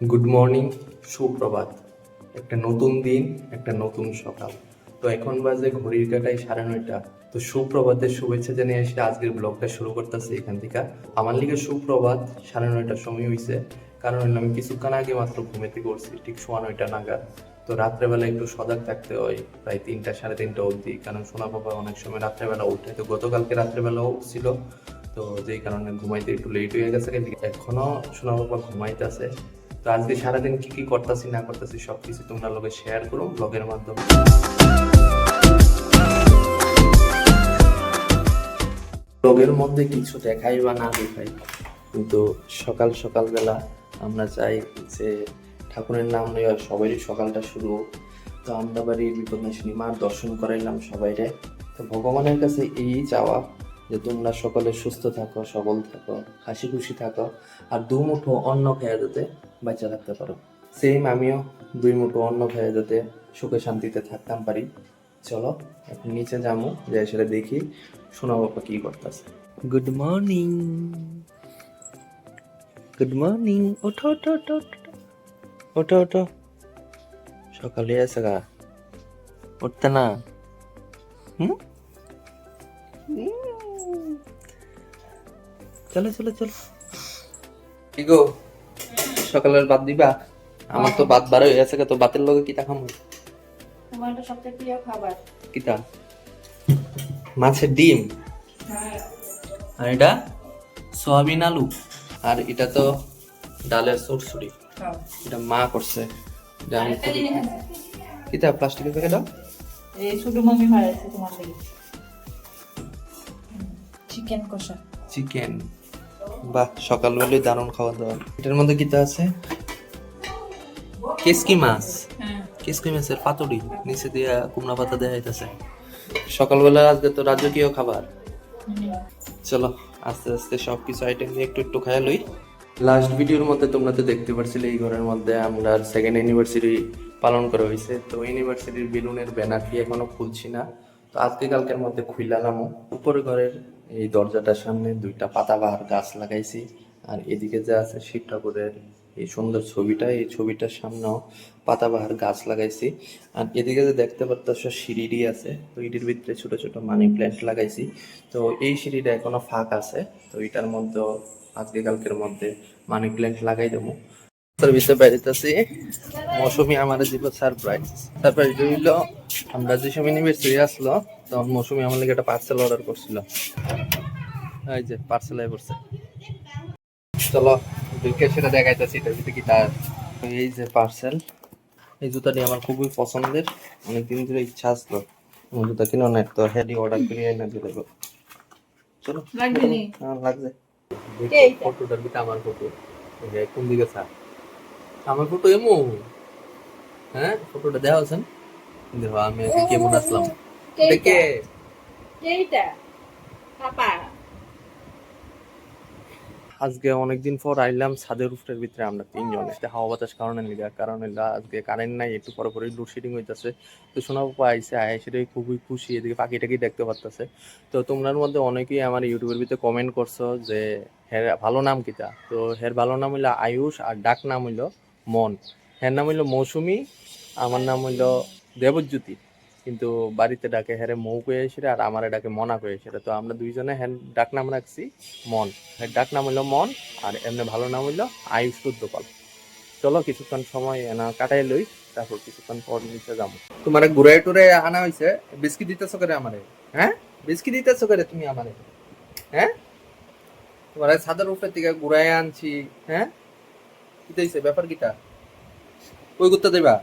Good morning, সুপ্রভাত। একটা নতুন দিন, একটা নতুন সকাল। তো এখন বাজে ঘড়ির কাঁটায় 9:30। তো সুপ্রভাতের শুভেচ্ছা জানিয়ে এসে আজকের ব্লগটা শুরু করতেছি এখান থেকে। আমার লিগে সুপ্রভাত 9:30টার সময় হয়েছে, কারণ হলো আমি কিছুক্ষণ আগে মাত্র ঘুমেতে করছি ঠিক 9:15 নাগাদ। তো রাত্রেবেলা একটু সজাগ থাকতে হয় প্রায় 3টা 3:30 অবধি, কারণ সোনা বাবা অনেক সময় রাত্রেবেলা উঠে। তো গতকালকে রাত্রেবেলাও ছিল, তো যেই কারণে ঘুমাইতে একটু লেট হয়ে গেছে। এখনো সোনা বাবা ঘুমাইতেছে। তো আজকে সারাদিন কি কি করতেছি না করতেছি সবকিছু তোমরা লোকে শেয়ার করো ব্লগের মাধ্যমে। ব্লগের মধ্যে কিছু দেখাই বা না দেখাই, কিন্তু সকাল সকালবেলা আমরা চাই যে ঠাকুরের নাম লইয়া সবারই সকালটা শুরু হোক। তো আমরা বাড়ির বিপদনাশিনী মার দর্শন করাইলাম সবাইরে। তো ভগবানের কাছে এই চাওয়া যে তোমরা সকলে সুস্থ থাকো, সবল থাকো, হাসি খুশি থাকো, আর দু মুঠো অন্ন খেয়ে যাতে বাঁচা থাকতে পারো। সেম আমিও 2 মুঠো অন্ন খেয়ে যাতে সুখে শান্তিতে থাকতাম পারি। চলো এখন নিচে যাবো, যাই সেটা দেখি সোনা বাবা কি করতেছে। Good morning, good morning. ওঠো ওঠো ওঠো ওঠো ওঠো ওঠো, সকালে আছে গা, উঠতে না? হুম, চলো চলো চলো। কি গো, সকালের ভাত দিবা? আমার তো ভাত বার হয়ে গেছে, তো ভাতের লগে কিতা খামু? তোমার তো সবচেয়ে প্রিয় খাবার। কিতা? মাছের ডিম। আর এটা সয়াবিন আলু। আর এটা তো ডালের চচ্চড়ি। এটা মা করছে। এটা আমি কিতা প্লাস্টিকের প্যাকেট দাও। এই ছোট মামি বানাইছে তোমার লাগি চিকেন কষা। চিকেন, বাহ, সকালবেলায় দারুণ খাওয়া দাওয়া। এটার মধ্যে কিতা আছে? কেসকি মাছ। কেসকি মাছের পাতুরি, নিচে দিয়া কুমড়া পাতা দেয়া হইতাছে। সকালবেলা আজকে তো রাজকীয় খাবার। চলো আস্তে আস্তে সবকিছু আইটেম দিয়ে একটু একটু খাইয়া লই। লাস্ট ভিডিওর মধ্যে তোমরা তো দেখতে পারছিলে এই ঘরের মধ্যে আমরা সেকেন্ড অ্যানিভার্সারি পালন করা হয়েছে। তো ইউনিভার্সিটির বেলুনের ব্যানারটি এখনো খুলছি না, তো আজকে কালকের মধ্যে খুইলালামও। উপরে ঘরের এই দরজাটার সামনে 2টা পাতাবাহার গাছ লাগাইছি। আর এদিকে যে আছে শিব ঠাকুরের এই সুন্দর ছবিটা, এই ছবিটার সামনেও পাতাবাহার গাছ লাগাইছি। আর এদিকে যে দেখতে পাচ্ছ সিঁড়ি আছে, তো এটির ভিতরে ছোট ছোট মানি প্ল্যান্ট লাগাইছি। তো এই সিঁড়িটা এখনো ফাঁক আছে, তো এটার মধ্যে আজকে কালকের মধ্যে মানি প্ল্যান্ট লাগাই দেবো। সার্ভিসে বেরিতেছি, মৌসুমি আমার দিব সারপ্রাইজ। সারপ্রাইজ হইল আমরা যে সময় ইউনিভার্সিটি আসলো তখন মৌসুমি আমার লাগে একটা পার্সেল অর্ডার করছিল। এই যে পার্সেল আই পড়ছে। চলো দেখে সেটা দেখাইতেছি এটার ভিতরে কি তার। এই যে পার্সেল, এই জুতাটি আমার খুবই পছন্দের, অনেকদিন ধরে ইচ্ছা আসলো জুতা কিনো না, তো হেডি অর্ডার করে না দিলে। চলো লাগবে নি? হ্যাঁ লাগবে। এইটা? ফটোটার ভিতরে আমার ফটো, কোন দিকে স্যার আমার ফটো এমো? হ্যাঁ ফটোটা দেওয়া আছেন, দেখো আমি আজকে কেমন আসলাম দেখে। এইটা পাপা আজকে অনেকদিন পর আইলাম ছাদের উপরের ভিতরে আমরা 3 জন। এটা হাওয়া বাতাস কারণে নিগা, কারণ হলো আজকে কারেন্ট নাই, একটু পরে পরে লোডশেডিং হইতাছে। তো শোনা পাপা আইসে আয় সেটাই খুবই খুশি, এদিকে পাখি টাকি দেখতে পারতেছে। তো তোমরার মধ্যে অনেকেই আমার ইউটিউবের ভিতরে কমেন্ট করছো যে হের ভালো নাম কিতা। তো হের ভালো নাম হইলো আয়ুষ, আর ডাক নাম হইলো মন। হের নাম হইলো মৌসুমি, আমার নাম হইলো দেবজ্যোতি। কিন্তু বাড়িতে ডাকে হেরে মৌ কয়ে এসে, আর আমারে ডাকে মনা কয়ে এসে। তো আমরা দুইজনে হ্যাঁ ডাক নাম রাখছি মন। এর ডাক নাম হইলো মন, আর এমনি ভালো নাম হইলো আয়ুষ রুদ্রপাল। চলো কিছুক্ষণ সময় না কাটাই লই, তারপর কিছুক্ষণ পর নিচে যাবো। তোমার ঘুরাই টুরে আনা হয়েছে, বিস্কিট দিতেছো করে আমারে? হ্যাঁ বিস্কিট দিতেছো করে তুমি আমারে? হ্যাঁ তোমার ছাদের উপরে থেকে ঘুরাই আনছি। হ্যাঁ কি হইছে, ব্যাপার কিটা? কই করতে দেবা?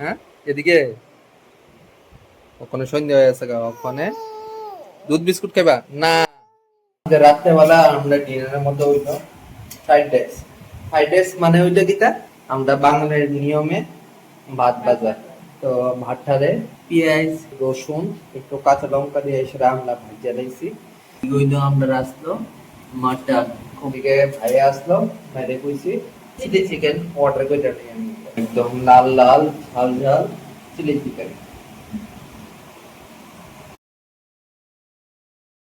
হ্যাঁ এদিকে ওখানে সন্ধ্যা হয়ে আছে, ওখানে দুধ বিস্কুট খাইবা না? রাত্রেবেলা আমরা ডিনারের মধ্যে হইলো ফ্রাইড রাইস। ফ্রাইড রাইস মানে ওইটা কিটা, আমরা বাঙালির নিয়মে ভাত ভাজা। তো ভাতটারে পেঁয়াজ রসুন একটু কাঁচা লঙ্কা দিয়ে সেটা আমরা ভাজিয়ে দিয়েছি। ওইটা আমরা আসলো মাটন খুবইকে ভাই আসলো, বাইরে কইছি চিলি চিকেন অর্ডার করে একদম লাল লাল ঝাল ঝাল চিলি চিকেন।